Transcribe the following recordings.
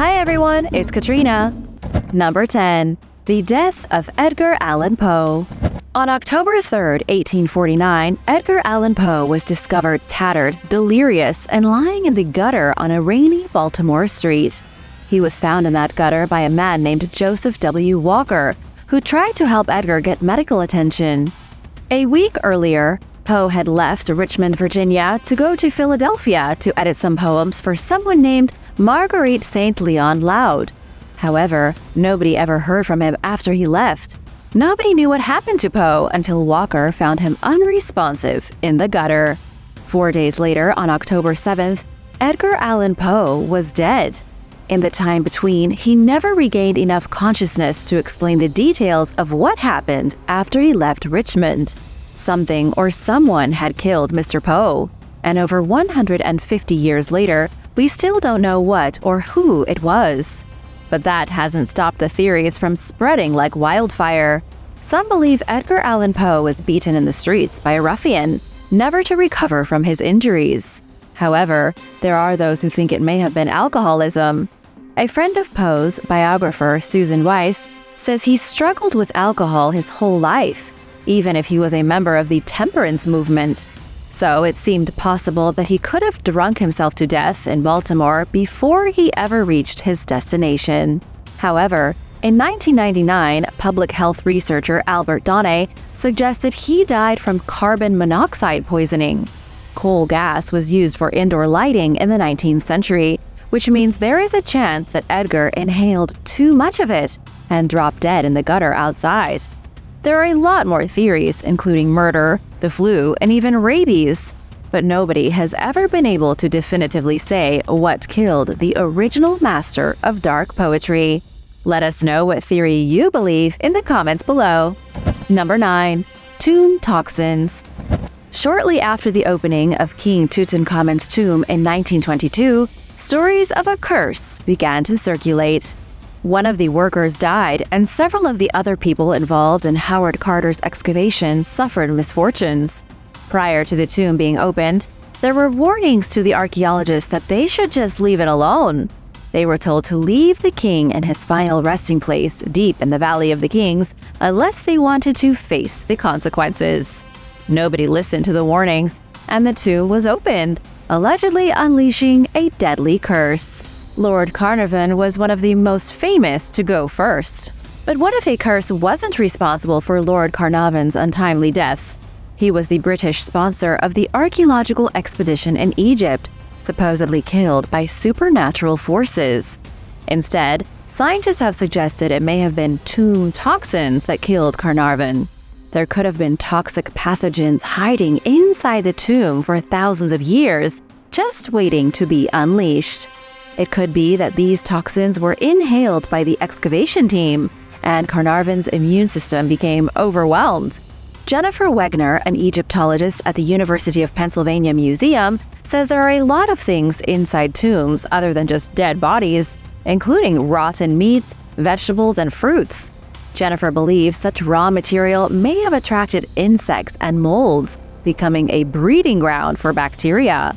Hi everyone, it's Katrina. Number 10. The Death of Edgar Allan Poe. On October 3, 1849, Edgar Allan Poe was discovered tattered, delirious, and lying in the gutter on a rainy Baltimore street. He was found in that gutter by a man named Joseph W. Walker, who tried to help Edgar get medical attention. A week earlier, Poe had left Richmond, Virginia to go to Philadelphia to edit some poems for someone named Marguerite St. Leon Loud. However, nobody ever heard from him after he left. Nobody knew what happened to Poe until Walker found him unresponsive in the gutter. 4 days later, on October 7th, Edgar Allan Poe was dead. In the time between, he never regained enough consciousness to explain the details of what happened after he left Richmond. Something or someone had killed Mr. Poe, and over 150 years later, we still don't know what or who it was. But that hasn't stopped the theories from spreading like wildfire. Some believe Edgar Allan Poe was beaten in the streets by a ruffian, never to recover from his injuries. However, there are those who think it may have been alcoholism. A friend of Poe's, biographer Susan Weiss, says he struggled with alcohol his whole life, even if he was a member of the Temperance Movement. So it seemed possible that he could have drunk himself to death in Baltimore before he ever reached his destination. However, in 1999, public health researcher Albert Donne suggested he died from carbon monoxide poisoning. Coal gas was used for indoor lighting in the 19th century, which means there is a chance that Edgar inhaled too much of it and dropped dead in the gutter outside. There are a lot more theories, including murder, the flu, and even rabies, but nobody has ever been able to definitively say what killed the original master of dark poetry. Let us know what theory you believe in the comments below. Number 9. Tomb toxins. Shortly after the opening of King Tutankhamun's tomb in 1922, stories of a curse began to circulate. One of the workers died, and several of the other people involved in Howard Carter's excavations suffered misfortunes. Prior to the tomb being opened, there were warnings to the archaeologists that they should just leave it alone. They were told to leave the king and his final resting place deep in the Valley of the Kings unless they wanted to face the consequences. Nobody listened to the warnings, and the tomb was opened, allegedly unleashing a deadly curse. Lord Carnarvon was one of the most famous to go first. But what if a curse wasn't responsible for Lord Carnarvon's untimely deaths? He was the British sponsor of the archaeological expedition in Egypt, supposedly killed by supernatural forces. Instead, scientists have suggested it may have been tomb toxins that killed Carnarvon. There could have been toxic pathogens hiding inside the tomb for thousands of years, just waiting to be unleashed. It could be that these toxins were inhaled by the excavation team, and Carnarvon's immune system became overwhelmed. Jennifer Wegner, an Egyptologist at the University of Pennsylvania Museum, says there are a lot of things inside tombs other than just dead bodies, including rotten meats, vegetables, and fruits. Jennifer believes such raw material may have attracted insects and molds, becoming a breeding ground for bacteria.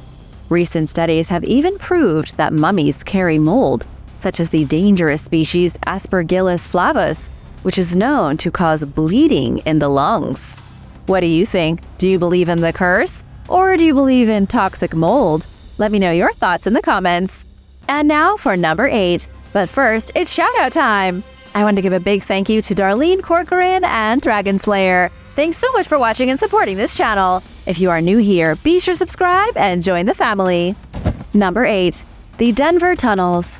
Recent studies have even proved that mummies carry mold, such as the dangerous species Aspergillus Flavus, which is known to cause bleeding in the lungs. What do you think? Do you believe in the curse? Or do you believe in toxic mold? Let me know your thoughts in the comments. And now for number 8. But first, it's shoutout time! I want to give a big thank you to Darlene Corcoran and Dragon Slayer. Thanks so much for watching and supporting this channel. If you are new here, be sure to subscribe and join the family. Number 8. The Denver Tunnels.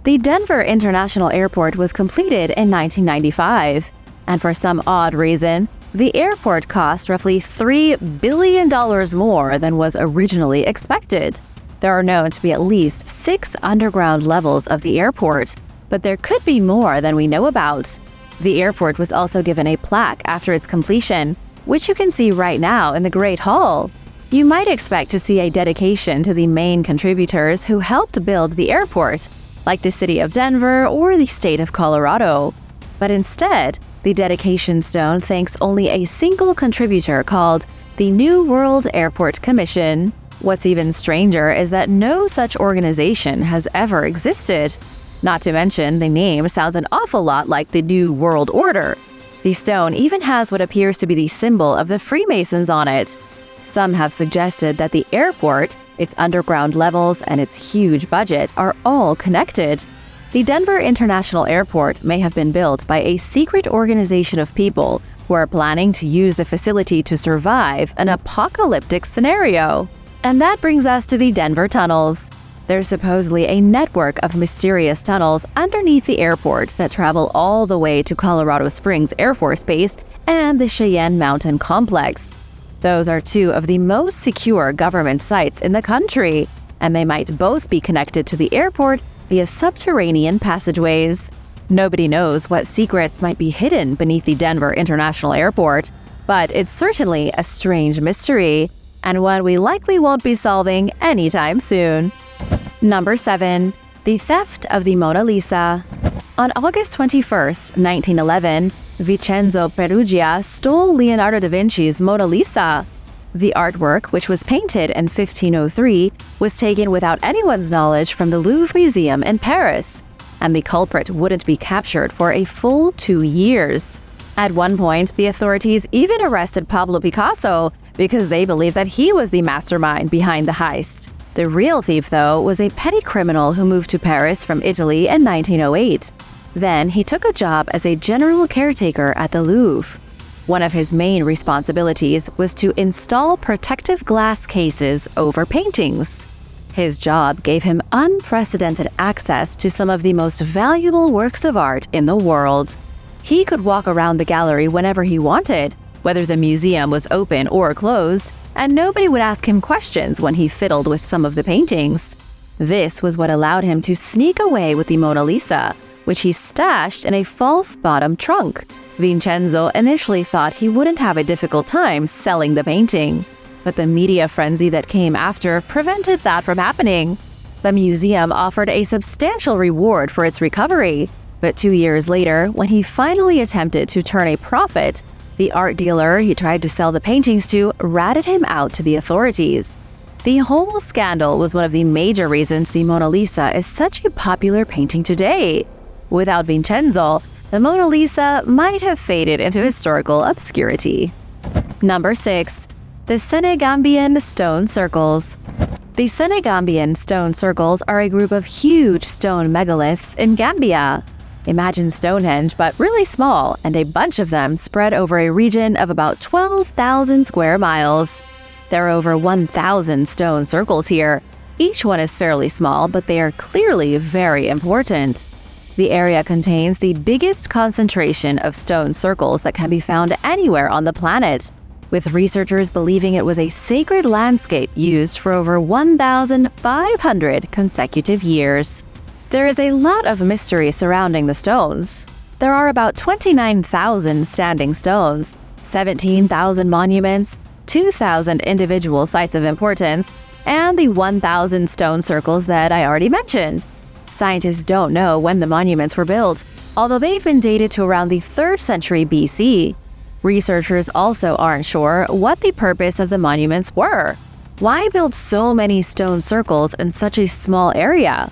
The Denver International Airport was completed in 1995, and for some odd reason, the airport cost roughly $3 billion more than was originally expected. There are known to be at least 6 underground levels of the airport, but there could be more than we know about. The airport was also given a plaque after its completion, which you can see right now in the Great Hall. You might expect to see a dedication to the main contributors who helped build the airport, like the city of Denver or the state of Colorado. But instead, the dedication stone thanks only a single contributor called the New World Airport Commission. What's even stranger is that no such organization has ever existed. Not to mention, the name sounds an awful lot like the New World Order. The stone even has what appears to be the symbol of the Freemasons on it. Some have suggested that the airport, its underground levels, and its huge budget are all connected. The Denver International Airport may have been built by a secret organization of people who are planning to use the facility to survive an apocalyptic scenario. And that brings us to the Denver tunnels. There's supposedly a network of mysterious tunnels underneath the airport that travel all the way to Colorado Springs Air Force Base and the Cheyenne Mountain Complex. Those are two of the most secure government sites in the country, and they might both be connected to the airport via subterranean passageways. Nobody knows what secrets might be hidden beneath the Denver International Airport, but it's certainly a strange mystery, and one we likely won't be solving anytime soon. Number 7. The theft of the Mona Lisa. On August 21, 1911, Vincenzo Peruggia stole Leonardo da Vinci's Mona Lisa. The artwork, which was painted in 1503, was taken without anyone's knowledge from the Louvre Museum in Paris, and the culprit wouldn't be captured for a full 2 years. At one point, the authorities even arrested Pablo Picasso because they believed that he was the mastermind behind the heist. The real thief, though, was a petty criminal who moved to Paris from Italy in 1908. Then he took a job as a general caretaker at the Louvre. One of his main responsibilities was to install protective glass cases over paintings. His job gave him unprecedented access to some of the most valuable works of art in the world. He could walk around the gallery whenever he wanted, whether the museum was open or closed, and nobody would ask him questions when he fiddled with some of the paintings. This was what allowed him to sneak away with the Mona Lisa, which he stashed in a false bottom trunk. Vincenzo initially thought he wouldn't have a difficult time selling the painting, but the media frenzy that came after prevented that from happening. The museum offered a substantial reward for its recovery, but 2 years later, when he finally attempted to turn a profit, the art dealer he tried to sell the paintings to ratted him out to the authorities. The whole scandal was one of the major reasons the Mona Lisa is such a popular painting today. Without Vincenzo, the Mona Lisa might have faded into historical obscurity. Number 6. The Senegambian Stone Circles. The Senegambian stone circles are a group of huge stone megaliths in Gambia. Imagine Stonehenge, but really small, and a bunch of them spread over a region of about 12,000 square miles. There are over 1,000 stone circles here. Each one is fairly small, but they are clearly very important. The area contains the biggest concentration of stone circles that can be found anywhere on the planet, with researchers believing it was a sacred landscape used for over 1,500 consecutive years. There is a lot of mystery surrounding the stones. There are about 29,000 standing stones, 17,000 monuments, 2,000 individual sites of importance, and the 1,000 stone circles that I already mentioned. Scientists don't know when the monuments were built, although they've been dated to around the 3rd century BC. Researchers also aren't sure what the purpose of the monuments were. Why build so many stone circles in such a small area?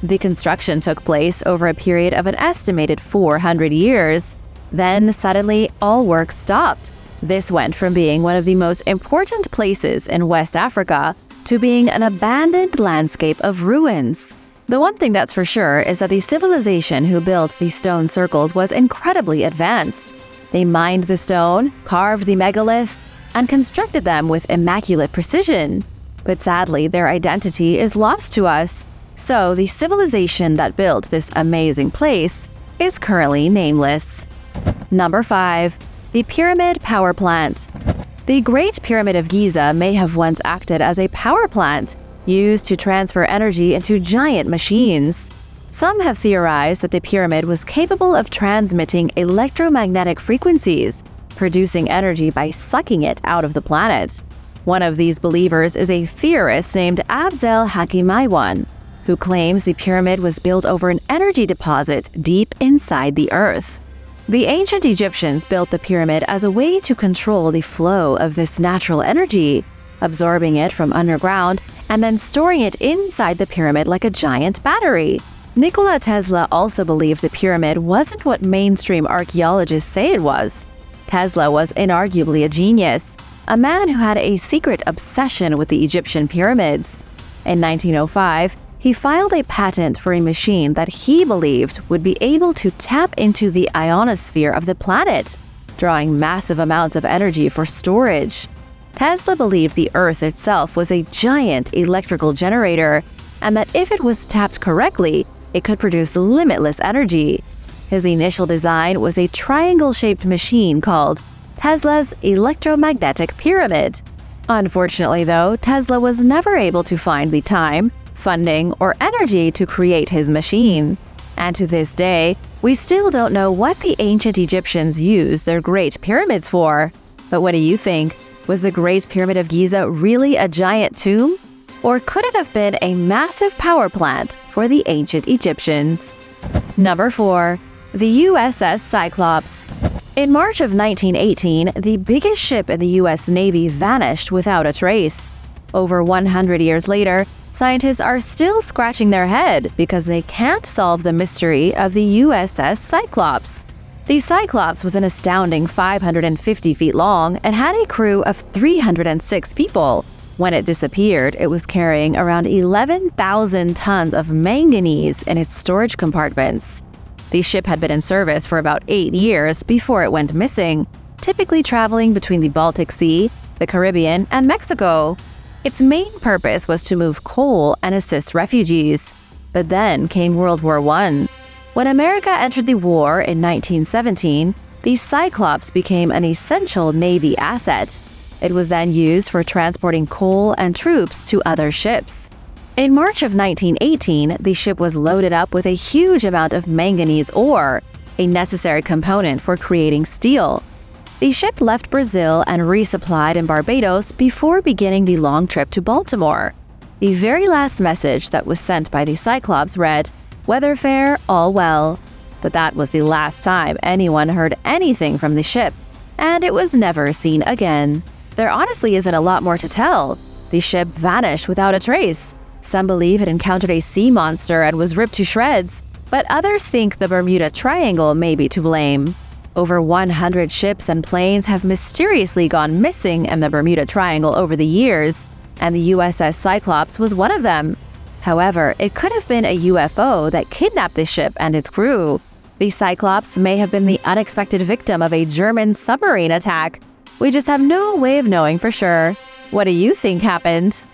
The construction took place over a period of an estimated 400 years. Then, suddenly, all work stopped. This went from being one of the most important places in West Africa to being an abandoned landscape of ruins. The one thing that's for sure is that the civilization who built these stone circles was incredibly advanced. They mined the stone, carved the megaliths, and constructed them with immaculate precision. But sadly, their identity is lost to us. So the civilization that built this amazing place is currently nameless. Number 5. The Pyramid Power Plant. The Great Pyramid of Giza may have once acted as a power plant, used to transfer energy into giant machines. Some have theorized that the pyramid was capable of transmitting electromagnetic frequencies, producing energy by sucking it out of the planet. One of these believers is a theorist named Abdel Hakim Aywan, who claims the pyramid was built over an energy deposit deep inside the earth. The ancient Egyptians built the pyramid as a way to control the flow of this natural energy, absorbing it from underground and then storing it inside the pyramid like a giant battery. Nikola Tesla also believed the pyramid wasn't what mainstream archaeologists say it was. Tesla was inarguably a genius, a man who had a secret obsession with the Egyptian pyramids. In 1905, he filed a patent for a machine that he believed would be able to tap into the ionosphere of the planet, drawing massive amounts of energy for storage. Tesla believed the Earth itself was a giant electrical generator, and that if it was tapped correctly, it could produce limitless energy. His initial design was a triangle-shaped machine called Tesla's Electromagnetic Pyramid. Unfortunately, though, Tesla was never able to find the time, funding, or energy to create his machine. And to this day, we still don't know what the ancient Egyptians used their Great Pyramids for. But what do you think? Was the Great Pyramid of Giza really a giant tomb? Or could it have been a massive power plant for the ancient Egyptians? Number 4. The USS Cyclops. In March of 1918, the biggest ship in the U.S. Navy vanished without a trace. Over 100 years later, scientists are still scratching their head because they can't solve the mystery of the USS Cyclops. The Cyclops was an astounding 550 feet long and had a crew of 306 people. When it disappeared, it was carrying around 11,000 tons of manganese in its storage compartments. The ship had been in service for about 8 years before it went missing, typically traveling between the Baltic Sea, the Caribbean, and Mexico. Its main purpose was to move coal and assist refugees. But then came World War I. When America entered the war in 1917, the Cyclops became an essential Navy asset. It was then used for transporting coal and troops to other ships. In March of 1918, the ship was loaded up with a huge amount of manganese ore, a necessary component for creating steel. The ship left Brazil and resupplied in Barbados before beginning the long trip to Baltimore. The very last message that was sent by the Cyclops read, "Weather fair, all well." But that was the last time anyone heard anything from the ship, and it was never seen again. There honestly isn't a lot more to tell. The ship vanished without a trace. Some believe it encountered a sea monster and was ripped to shreds, but others think the Bermuda Triangle may be to blame. Over 100 ships and planes have mysteriously gone missing in the Bermuda Triangle over the years, and the USS Cyclops was one of them. However, it could have been a UFO that kidnapped the ship and its crew. The Cyclops may have been the unexpected victim of a German submarine attack. We just have no way of knowing for sure. What do you think happened?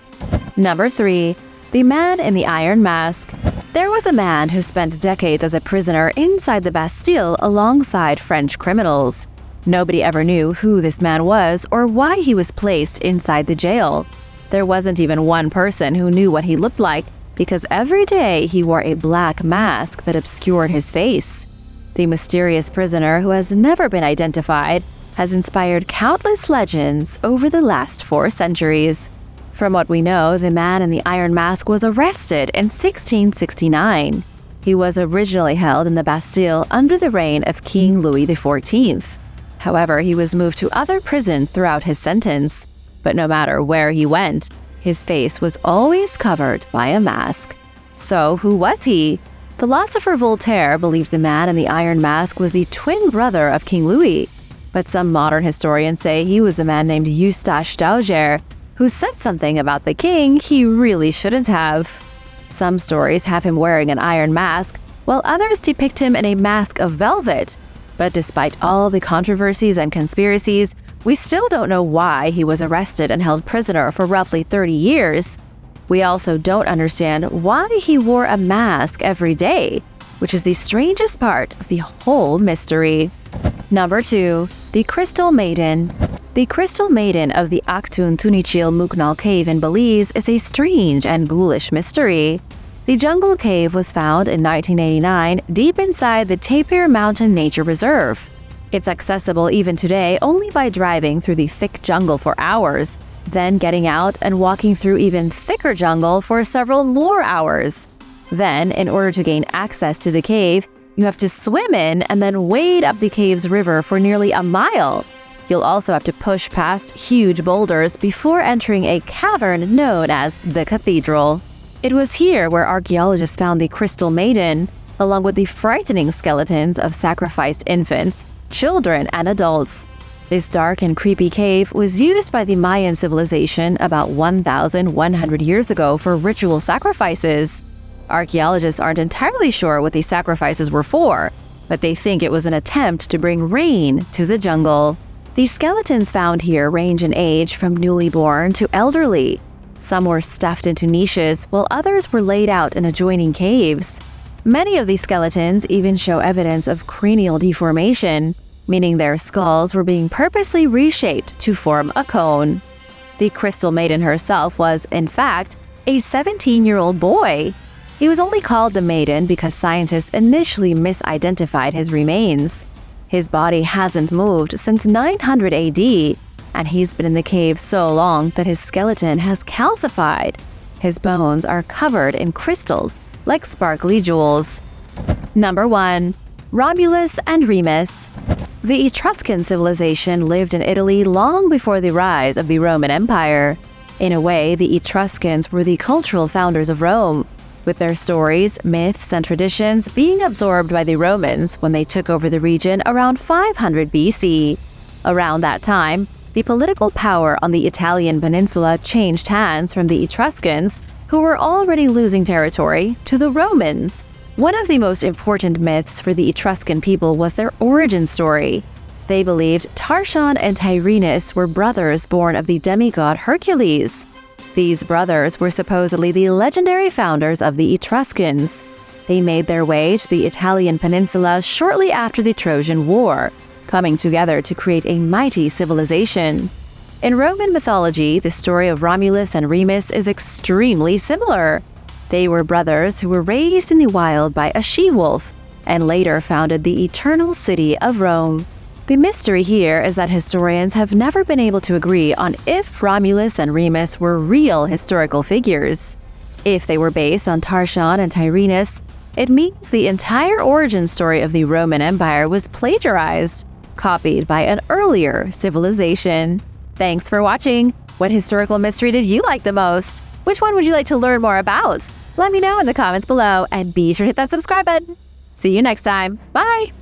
Number 3. The Man in the Iron Mask. There was a man who spent decades as a prisoner inside the Bastille alongside French criminals. Nobody ever knew who this man was or why he was placed inside the jail. There wasn't even one person who knew what he looked like because every day he wore a black mask that obscured his face. The mysterious prisoner, who has never been identified, has inspired countless legends over the last 4 centuries. From what we know, the Man in the Iron Mask was arrested in 1669. He was originally held in the Bastille under the reign of King Louis XIV. However, he was moved to other prisons throughout his sentence. But no matter where he went, his face was always covered by a mask. So who was he? Philosopher Voltaire believed the Man in the Iron Mask was the twin brother of King Louis. But some modern historians say he was a man named Eustache d'Auger, who said something about the king he really shouldn't have. Some stories have him wearing an iron mask, while others depict him in a mask of velvet. But despite all the controversies and conspiracies, we still don't know why he was arrested and held prisoner for roughly 30 years. We also don't understand why he wore a mask every day, which is the strangest part of the whole mystery. Number 2. The Crystal Maiden. The Crystal Maiden of the Aktun Tunichil Muknal Cave in Belize is a strange and ghoulish mystery. The jungle cave was found in 1989 deep inside the Tapir Mountain Nature Reserve. It's accessible even today only by driving through the thick jungle for hours, then getting out and walking through even thicker jungle for several more hours. Then, in order to gain access to the cave, you have to swim in and then wade up the cave's river for nearly a mile. You'll also have to push past huge boulders before entering a cavern known as the Cathedral. It was here where archaeologists found the crystal maiden, along with the frightening skeletons of sacrificed infants, children, and adults. This dark and creepy cave was used by the Mayan Civilization about 1,100 years ago for ritual sacrifices. Archaeologists aren't entirely sure what these sacrifices were for, but they think it was an attempt to bring rain to the jungle. The skeletons found here range in age from newly born to elderly. Some were stuffed into niches, while others were laid out in adjoining caves. Many of these skeletons even show evidence of cranial deformation, meaning their skulls were being purposely reshaped to form a cone. The Crystal Maiden herself was, in fact, a 17-year-old boy. He was only called the Maiden because scientists initially misidentified his remains. His body hasn't moved since 900 AD, and he's been in the cave so long that his skeleton has calcified. His bones are covered in crystals like sparkly jewels. Number 1. Romulus and Remus. The Etruscan civilization lived in Italy long before the rise of the Roman Empire. In a way, the Etruscans were the cultural founders of Rome, with their stories, myths, and traditions being absorbed by the Romans when they took over the region around 500 BC. Around that time, the political power on the Italian peninsula changed hands from the Etruscans, who were already losing territory, to the Romans. One of the most important myths for the Etruscan people was their origin story. They believed Tarchon and Tyrrhenus were brothers born of the demigod Hercules. These brothers were supposedly the legendary founders of the Etruscans. They made their way to the Italian peninsula shortly after the Trojan War, coming together to create a mighty civilization. In Roman mythology, the story of Romulus and Remus is extremely similar. They were brothers who were raised in the wild by a she-wolf, and later founded the eternal city of Rome. The mystery here is that historians have never been able to agree on if Romulus and Remus were real historical figures. If they were based on Tarchon and Tyrrhenus, it means the entire origin story of the Roman Empire was plagiarized, copied by an earlier civilization. Thanks for watching! What historical mystery did you like the most? Which one would you like to learn more about? Let me know in the comments below, and be sure to hit that subscribe button. See you next time. Bye!